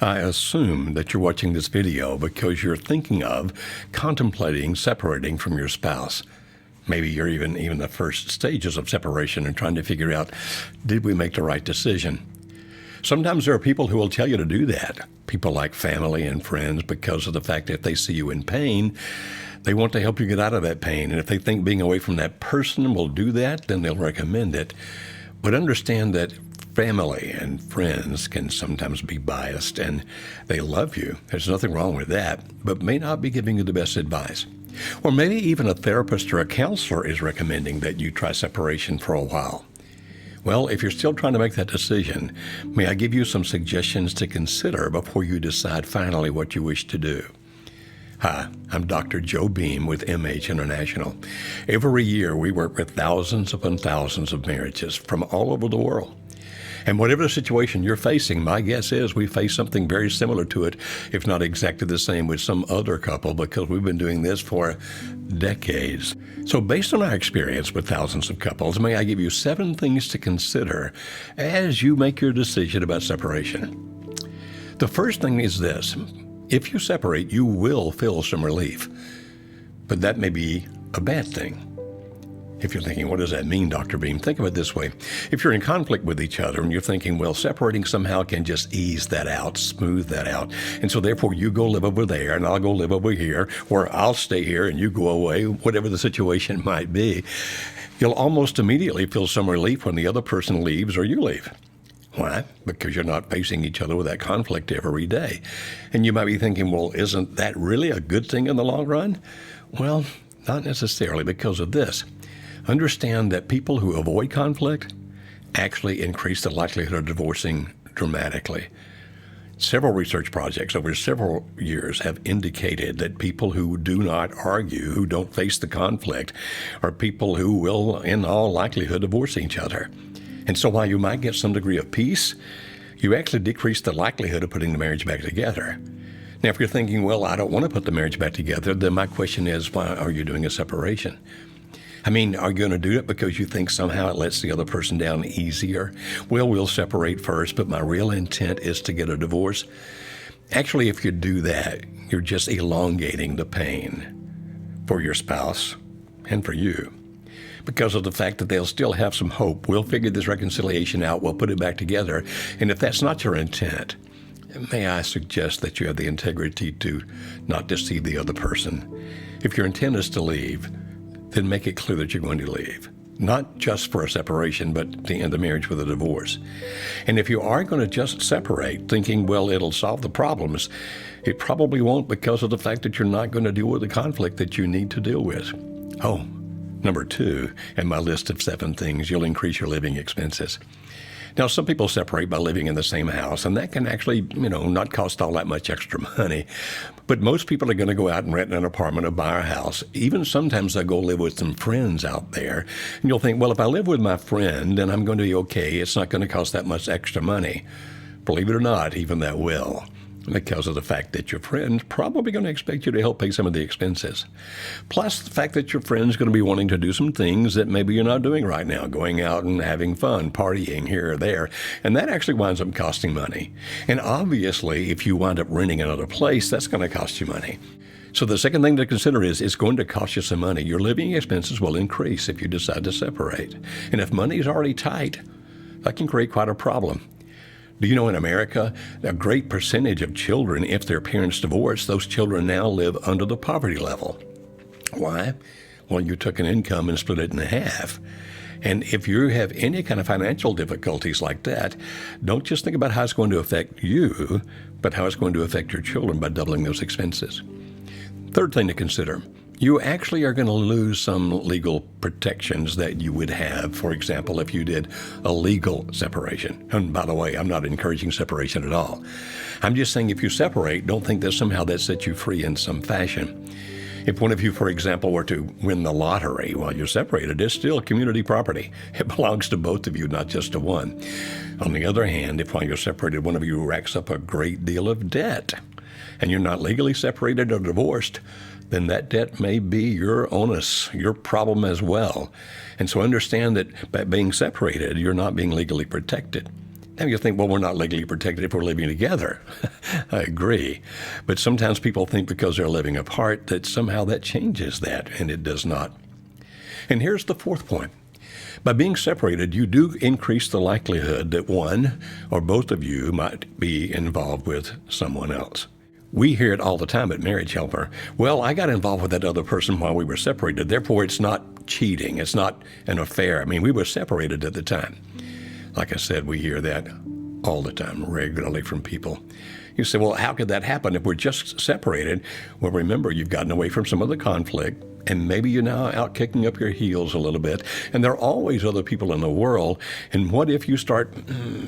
I assume that you're watching this video because you're thinking of contemplating separating from your spouse. Maybe you're even the first stages of separation and trying to figure out, did we make the right decision? Sometimes there are people who will tell you to do that. People like family and friends, because of the fact that if they see you in pain, they want to help you get out of that pain. And if they think being away from that person will do that, then they'll recommend it. But understand that family and friends can sometimes be biased, and they love you. There's nothing wrong with that, but may not be giving you the best advice. Or maybe even a therapist or a counselor is recommending that you try separation for a while. Well, if you're still trying to make that decision, may I give you some suggestions to consider before you decide finally what you wish to do? Hi, I'm Dr. Joe Beam with MH International. Every year we work with thousands upon thousands of marriages from all over the world. And whatever the situation you're facing, my guess is we face something very similar to it, if not exactly the same with some other couple, because we've been doing this for decades. So based on our experience with thousands of couples, may I give you 7 things to consider as you make your decision about separation. The first thing is this. If you separate, you will feel some relief, but that may be a bad thing. If you're thinking, what does that mean, Dr. Beam? Think of it this way. If you're in conflict with each other and you're thinking, well, separating somehow can just ease that out, smooth that out. And so therefore you go live over there and I'll go live over here, or I'll stay here and you go away, whatever the situation might be, you'll almost immediately feel some relief when the other person leaves or you leave. Why? Because you're not facing each other with that conflict every day. And you might be thinking, well, isn't that really a good thing in the long run? Well, not necessarily, because of this. Understand that people who avoid conflict actually increase the likelihood of divorcing dramatically. Several research projects over several years have indicated that people who do not argue, who don't face the conflict, are people who will, in all likelihood, divorce each other. And so while you might get some degree of peace, you actually decrease the likelihood of putting the marriage back together. Now, if you're thinking, well, I don't want to put the marriage back together, then my question is, why are you doing a separation? I mean, are you going to do it because you think somehow it lets the other person down easier? Well, we'll separate first, but my real intent is to get a divorce. Actually, if you do that, you're just elongating the pain for your spouse and for you, because of the fact that they'll still have some hope. We'll figure this reconciliation out. We'll put it back together. And if that's not your intent, may I suggest that you have the integrity to not deceive the other person. If your intent is to leave, then make it clear that you're going to leave. Not just for a separation, but to end the marriage with a divorce. And if you are going to just separate, thinking, well, it'll solve the problems, it probably won't, because of the fact that you're not going to deal with the conflict that you need to deal with. Oh, number 2, in my list of 7 things, you'll increase your living expenses. Now, some people separate by living in the same house, and that can actually, not cost all that much extra money. But most people are going to go out and rent an apartment or buy a house. Even sometimes they'll go live with some friends out there. And you'll think, well, if I live with my friend, then I'm going to be okay. It's not going to cost that much extra money. Believe it or not, even that will, because of the fact that your friend's probably going to expect you to help pay some of the expenses. Plus the fact that your friend's going to be wanting to do some things that maybe you're not doing right now, going out and having fun, partying here or there, and that actually winds up costing money. And obviously, if you wind up renting another place, that's going to cost you money. So the second thing to consider is it's going to cost you some money. Your living expenses will increase if you decide to separate. And if money is already tight, that can create quite a problem. Do you know in America, a great percentage of children, if their parents divorce, those children now live under the poverty level? Why? Well, you took an income and split it in half. And if you have any kind of financial difficulties like that, don't just think about how it's going to affect you, but how it's going to affect your children by doubling those expenses. Third thing to consider. You actually are going to lose some legal protections that you would have, for example, if you did a legal separation. And by the way, I'm not encouraging separation at all. I'm just saying if you separate, don't think that somehow that sets you free in some fashion. If one of you, for example, were to win the lottery while you're separated, it's still community property. It belongs to both of you, not just to one. On the other hand, if while you're separated, one of you racks up a great deal of debt, and you're not legally separated or divorced, then that debt may be your onus, your problem as well. And so understand that by being separated, you're not being legally protected. And you think, well, we're not legally protected if we're living together. I agree. But sometimes people think because they're living apart that somehow that changes that, and it does not. And here's the fourth point. By being separated, you do increase the likelihood that one or both of you might be involved with someone else. We hear it all the time at Marriage Helper. Well, I got involved with that other person while we were separated. Therefore, it's not cheating. It's not an affair. I mean, we were separated at the time. Like I said, we hear that all the time, regularly from people. You say, well, how could that happen if we're just separated? Well, remember, you've gotten away from some of the conflict, and maybe you're now out kicking up your heels a little bit, and there are always other people in the world. And what if you start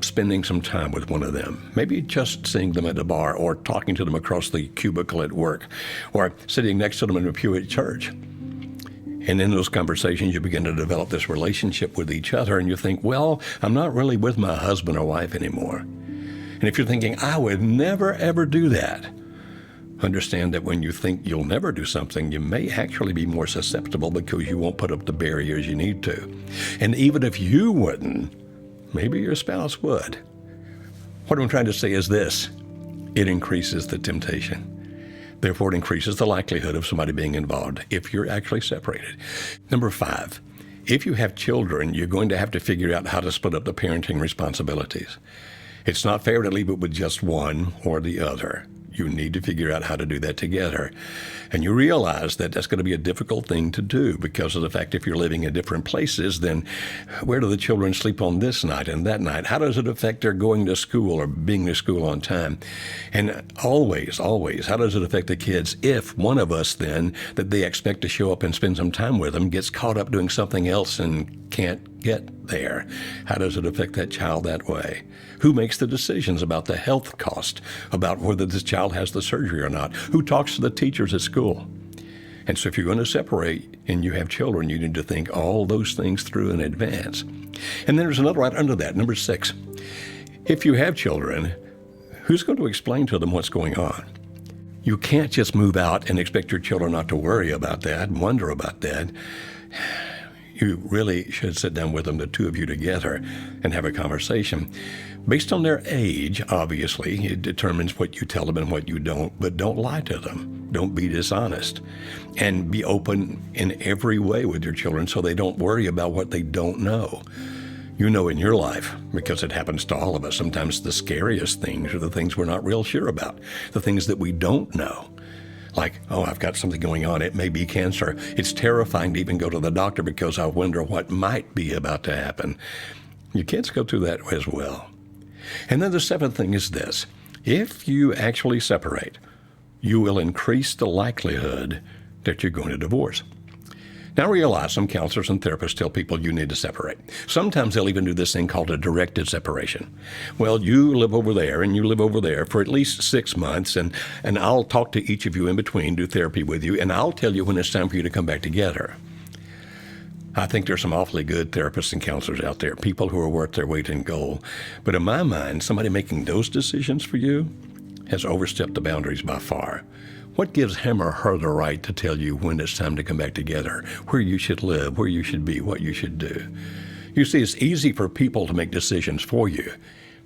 spending some time with one of them? Maybe just seeing them at the bar, or talking to them across the cubicle at work, or sitting next to them in a pew at church. And in those conversations, you begin to develop this relationship with each other, and you think, well, I'm not really with my husband or wife anymore. And if you're thinking, I would never, ever do that, understand that when you think you'll never do something, you may actually be more susceptible because you won't put up the barriers you need to. And even if you wouldn't, maybe your spouse would. What I'm trying to say is this: it increases the temptation. Therefore, it increases the likelihood of somebody being involved if you're actually separated. Number 5, if you have children, you're going to have to figure out how to split up the parenting responsibilities. It's not fair to leave it with just one or the other. You need to figure out how to do that together. And you realize that that's going to be a difficult thing to do because of the fact if you're living in different places, then where do the children sleep on this night and that night? How does it affect their going to school or being to school on time? And always, how does it affect the kids if one of us then, that they expect to show up and spend some time with them, gets caught up doing something else and can't get there? How does it affect that child that way? Who makes the decisions about the health cost, about whether this child has the surgery or not? Who talks to the teachers at school? And so if you're going to separate and you have children, you need to think all those things through in advance. And then there's another right under that, number 6. If you have children, who's going to explain to them what's going on? You can't just move out and expect your children not to worry about that and wonder about that. You really should sit down with them, the two of you together, and have a conversation. Based on their age, obviously, it determines what you tell them and what you don't, but don't lie to them. Don't be dishonest. And be open in every way with your children so they don't worry about what they don't know. You know in your life, because it happens to all of us, sometimes the scariest things are the things we're not real sure about, the things that we don't know. Like, oh, I've got something going on. It may be cancer. It's terrifying to even go to the doctor because I wonder what might be about to happen. Your kids go through that as well. And then the 7th thing is this: if you actually separate, you will increase the likelihood that you're going to divorce. Now realize some counselors and therapists tell people you need to separate. Sometimes they'll even do this thing called a directed separation. Well, you live over there and you live over there for at least 6 months, and I'll talk to each of you in between, do therapy with you, and I'll tell you when it's time for you to come back together. I think there's some awfully good therapists and counselors out there, people who are worth their weight in gold. But in my mind, somebody making those decisions for you has overstepped the boundaries by far. What gives him or her the right to tell you when it's time to come back together, where you should live, where you should be, what you should do? You see, it's easy for people to make decisions for you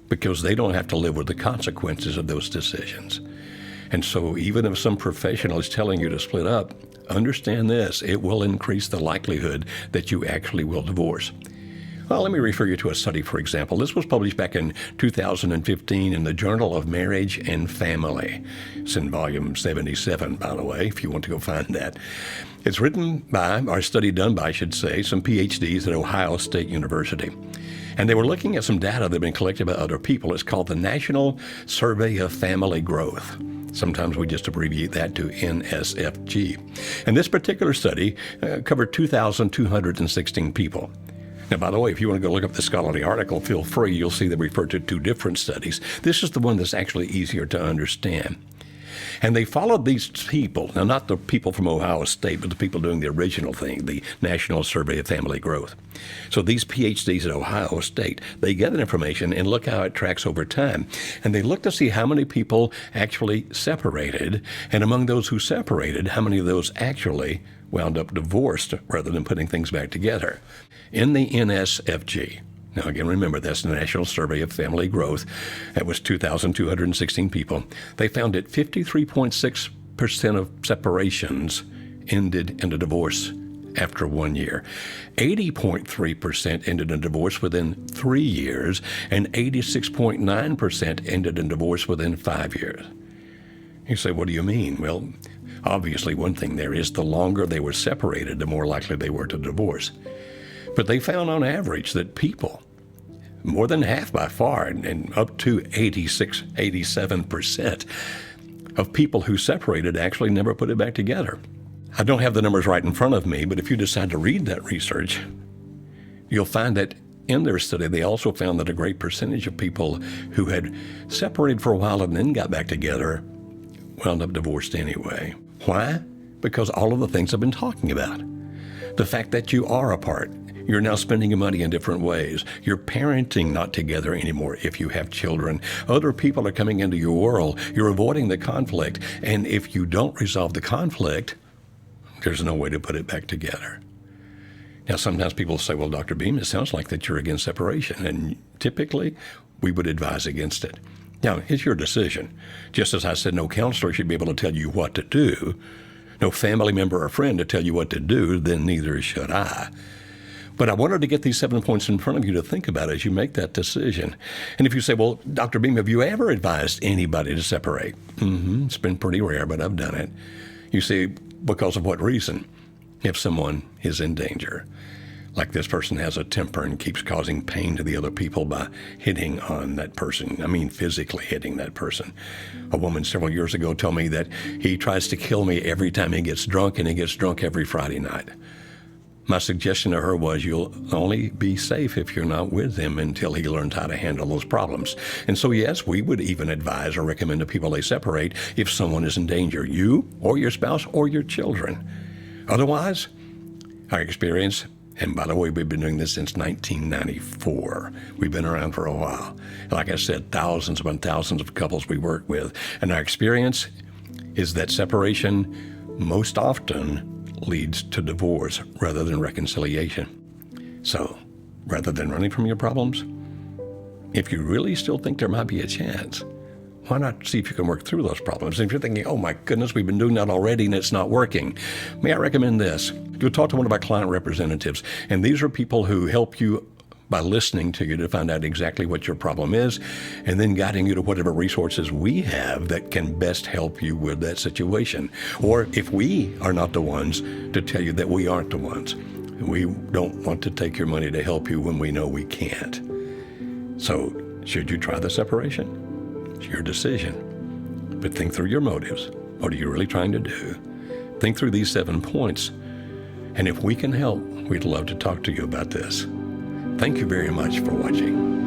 because they don't have to live with the consequences of those decisions. And so even if some professional is telling you to split up, understand this: it will increase the likelihood that you actually will divorce. Well, let me refer you to a study, for example. This was published back in 2015 in the Journal of Marriage and Family. It's in volume 77, by the way, if you want to go find that. It's written by, or study done by, I should say, some PhDs at Ohio State University. And they were looking at some data that had been collected by other people. It's called the National Survey of Family Growth. Sometimes we just abbreviate that to NSFG. And this particular study covered 2,216 people. Now, by the way, if you want to go look up the scholarly article, feel free. You'll see they refer to 2 different studies. This is the one that's actually easier to understand. And they followed these people, now not the people from Ohio State, but the people doing the original thing, the National Survey of Family Growth. So these PhDs at Ohio State, they get that information and look how it tracks over time. And they look to see how many people actually separated, and among those who separated, how many of those actually wound up divorced rather than putting things back together. In the NSFG, Now, again, remember, that's the National Survey of Family Growth. That was 2,216 people. They found that 53.6% of separations ended in a divorce after 1 year. 80.3% ended in divorce within 3 years, and 86.9% ended in divorce within 5 years. You say, what do you mean? Well, obviously, one thing there is the longer they were separated, the more likely they were to divorce. But they found on average that people, more than half by far, and up to 87% of people who separated actually never put it back together. I don't have the numbers right in front of me, but if you decide to read that research, you'll find that in their study, they also found that a great percentage of people who had separated for a while and then got back together wound up divorced anyway. Why? Because all of the things I've been talking about. The fact that you are apart. You're now spending your money in different ways. You're parenting not together anymore if you have children. Other people are coming into your world. You're avoiding the conflict. And if you don't resolve the conflict, there's no way to put it back together. Now, sometimes people say, well, Dr. Beam, it sounds like that you're against separation. And typically, we would advise against it. Now, it's your decision. Just as I said, no counselor should be able to tell you what to do, no family member or friend to tell you what to do, then neither should I. But I wanted to get these 7 points in front of you to think about as you make that decision. And if you say, well, Dr. Beam, have you ever advised anybody to separate? It's been pretty rare, but I've done it. You see, because of what reason? If someone is in danger, like this person has a temper and keeps causing pain to the other people by hitting on that person. I mean, physically hitting that person. A woman several years ago told me that he tries to kill me every time he gets drunk, and he gets drunk every Friday night. My suggestion to her was, you'll only be safe if you're not with him until he learns how to handle those problems. And so, yes, we would even advise or recommend to people they separate if someone is in danger, you or your spouse or your children. Otherwise, our experience, and by the way, we've been doing this since 1994. We've been around for a while. Like I said, thousands upon thousands of couples we work with. And our experience is that separation most often leads to divorce rather than reconciliation. So, rather than running from your problems, if you really still think there might be a chance, why not see if you can work through those problems? And if you're thinking, oh my goodness, we've been doing that already and it's not working, may I recommend this? You'll talk to one of our client representatives, and these are people who help you by listening to you to find out exactly what your problem is, and then guiding you to whatever resources we have that can best help you with that situation. Or if we are not the ones, to tell you that we aren't the ones. We don't want to take your money to help you when we know we can't. So, should you try the separation? It's your decision. But think through your motives. What are you really trying to do? Think through these 7 points. And if we can help, we'd love to talk to you about this. Thank you very much for watching.